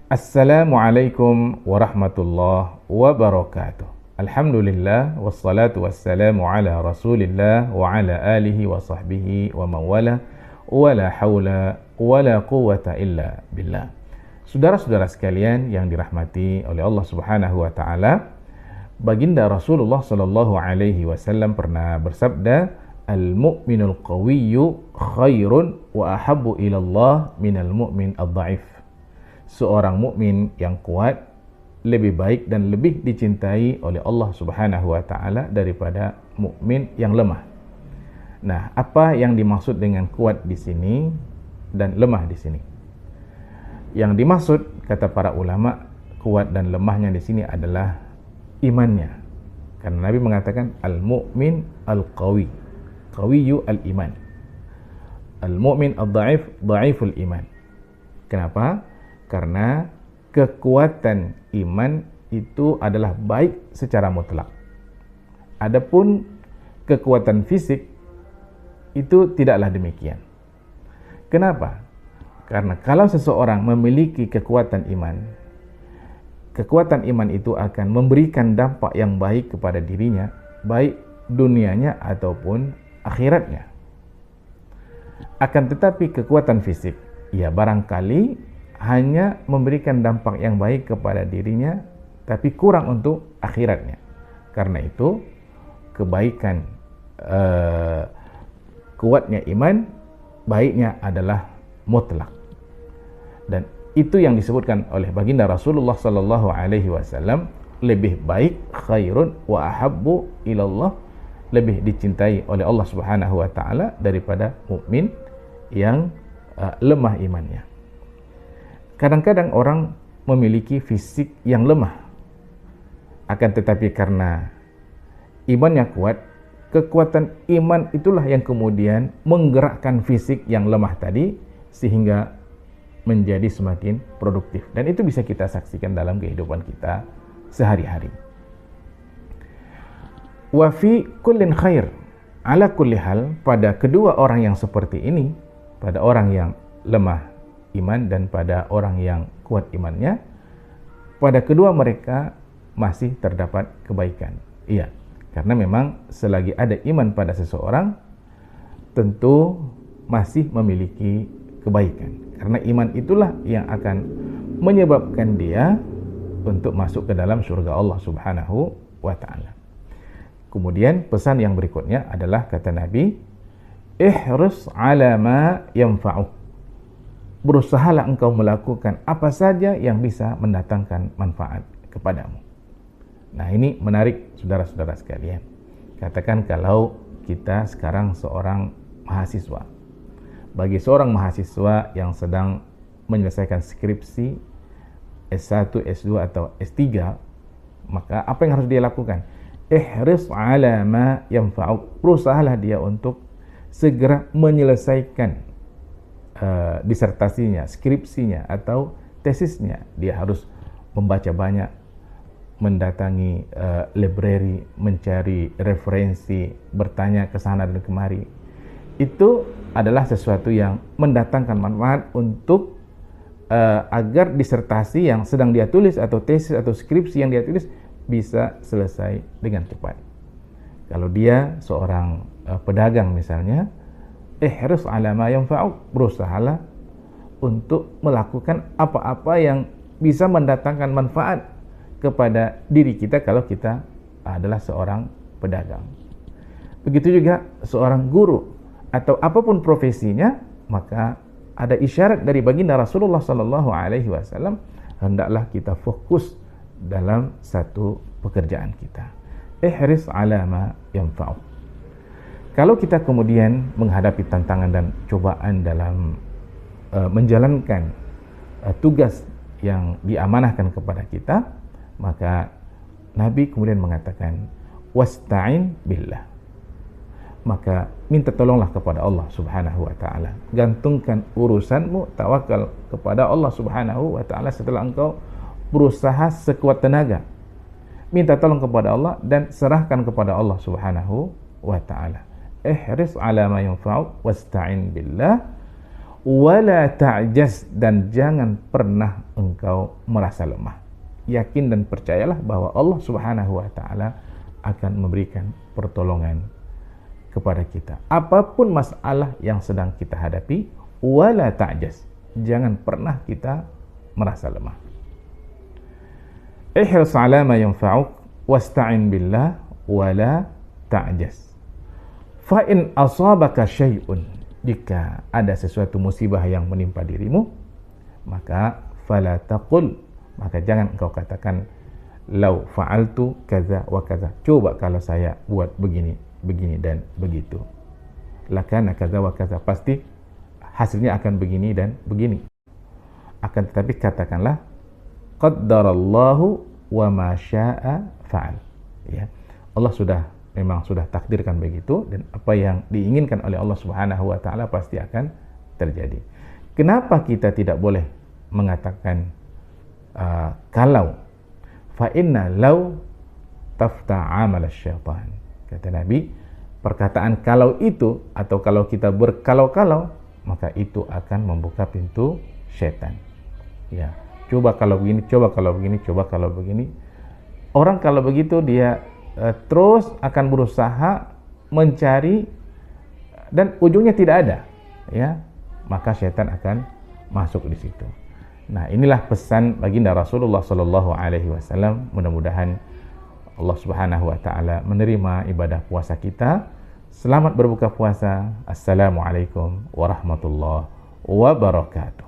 Assalamualaikum warahmatullahi wabarakatuh. Alhamdulillah wassalatu wassalamu ala Rasulillah wa ala alihi wa sahbihi wa mawala wa la haula wa la quwwata illa billah. Saudara-saudara sekalian yang dirahmati oleh Allah Subhanahu wa taala, Baginda Rasulullah sallallahu alaihi wasallam pernah bersabda, "Al-mu'minul qawiyyu khairun wa ahabbu ila Allah minal mu'min ad-dha'if." Seorang mukmin yang kuat lebih baik dan lebih dicintai oleh Allah Subhanahu wa taala daripada mukmin yang lemah. Nah, apa yang dimaksud dengan kuat di sini dan lemah di sini? Yang dimaksud, kata para ulama, kuat dan lemahnya di sini adalah imannya. Karena Nabi mengatakan al-mu'min al-qawi, qawiyyu al-iman. Al-mu'min ad-dha'if, dha'iful iman. Kenapa? Karena kekuatan iman itu adalah baik secara mutlak. Adapun kekuatan fisik itu tidaklah demikian. Kenapa? Karena kalau seseorang memiliki kekuatan iman itu akan memberikan dampak yang baik kepada dirinya, baik dunianya ataupun akhiratnya. Akan tetapi kekuatan fisik, ya barangkali hanya memberikan dampak yang baik kepada dirinya, tapi kurang untuk akhiratnya. Karena itu, kebaikan kuatnya iman, baiknya adalah mutlak. Dan itu yang disebutkan oleh baginda Rasulullah sallallahu alaihi wasallam, lebih baik, khairun wa ahabbu ilallah, lebih dicintai oleh Allah Subhanahu wa taala daripada mukmin yang lemah imannya. Kadang-kadang orang memiliki fisik yang lemah, akan tetapi karena imannya kuat, kekuatan iman itulah yang kemudian menggerakkan fisik yang lemah tadi sehingga menjadi semakin produktif. Dan itu bisa kita saksikan dalam kehidupan kita sehari-hari. Wa fi kullin khair, ala kulli hal, pada kedua orang yang seperti ini, pada orang yang lemah iman dan pada orang yang kuat imannya, pada kedua mereka masih terdapat kebaikan. Iya, karena memang selagi ada iman pada seseorang, tentu masih memiliki kebaikan. Karena iman itulah yang akan menyebabkan dia untuk masuk ke dalam surga Allah Subhanahu wa ta'ala. Kemudian pesan yang berikutnya adalah kata Nabi, "Ihris ala ma yanfa'uk." Berusahalah engkau melakukan apa saja yang bisa mendatangkan manfaat kepadamu. Nah, ini menarik saudara-saudara sekalian. Katakan kalau kita sekarang seorang mahasiswa. Bagi seorang mahasiswa yang sedang menyelesaikan skripsi S1, S2 atau S3, maka apa yang harus dia lakukan? Ihris ala ma yanfa'uk. Berusahalah dia untuk segera menyelesaikan disertasinya, skripsinya atau tesisnya. Dia harus membaca banyak, mendatangi library, mencari referensi, bertanya ke sana dan kemari. Itu adalah sesuatu yang mendatangkan manfaat untuk agar disertasi yang sedang dia tulis atau tesis atau skripsi yang dia tulis bisa selesai dengan cepat. Kalau dia seorang pedagang misalnya, ihris ala ma yanfa'uk, berusahalah untuk melakukan apa-apa yang bisa mendatangkan manfaat kepada diri kita kalau kita adalah seorang pedagang. Begitu juga seorang guru atau apapun profesinya, maka ada isyarat dari baginda Rasulullah sallallahu alaihi wasallam, hendaklah kita fokus dalam satu pekerjaan kita. Ihris ala ma yanfa'uk. Kalau kita kemudian menghadapi tantangan dan cobaan dalam menjalankan tugas yang diamanahkan kepada kita, maka Nabi kemudian mengatakan, wasta'in billah. Maka minta tolonglah kepada Allah Subhanahu wa ta'ala. Gantungkan urusanmu, tawakal kepada Allah Subhanahu wa ta'ala setelah engkau berusaha sekuat tenaga. Minta tolong kepada Allah dan serahkan kepada Allah Subhanahu wa ta'ala. Ihris ala ma yanfa'uk wasta'in billah wala ta'jaz, dan jangan pernah engkau merasa lemah. Yakin dan percayalah bahwa Allah Subhanahu wa taala akan memberikan pertolongan kepada kita. Apapun masalah yang sedang kita hadapi, wala ta'jaz, jangan pernah kita merasa lemah. Ihris ala ma yanfa'uk wasta'in billah wala ta'jaz. Fa in asabaka syai'un, jika ada sesuatu musibah yang menimpa dirimu, maka fala taqul, maka jangan engkau katakan lau fa'altu kaza wa kaza, coba kalau saya buat begini, begini dan begitu, lakana kaza wa kaza, pasti hasilnya akan begini dan begini. Akan tetapi katakanlah qaddarallahu wa ma syaa fa'al, ya, Allah memang sudah takdirkan begitu, dan apa yang diinginkan oleh Allah Subhanahu wa taala pasti akan terjadi. Kenapa kita tidak boleh mengatakan kalau? Fa inna law tafta amal syaitan. Kata Nabi, perkataan kalau itu, atau kalau kita berkalau-kalau, maka itu akan membuka pintu syaitan. Ya, coba kalau begini, coba kalau begini, coba kalau begini. Orang kalau begitu dia terus akan berusaha mencari, dan ujungnya tidak ada, ya, maka syaitan akan masuk di situ. Nah, inilah pesan baginda Rasulullah Sallallahu Alaihi Wasallam. Mudah-mudahan Allah Subhanahu Wa Taala menerima ibadah puasa kita. Selamat berbuka puasa. Assalamualaikum warahmatullahi wabarakatuh.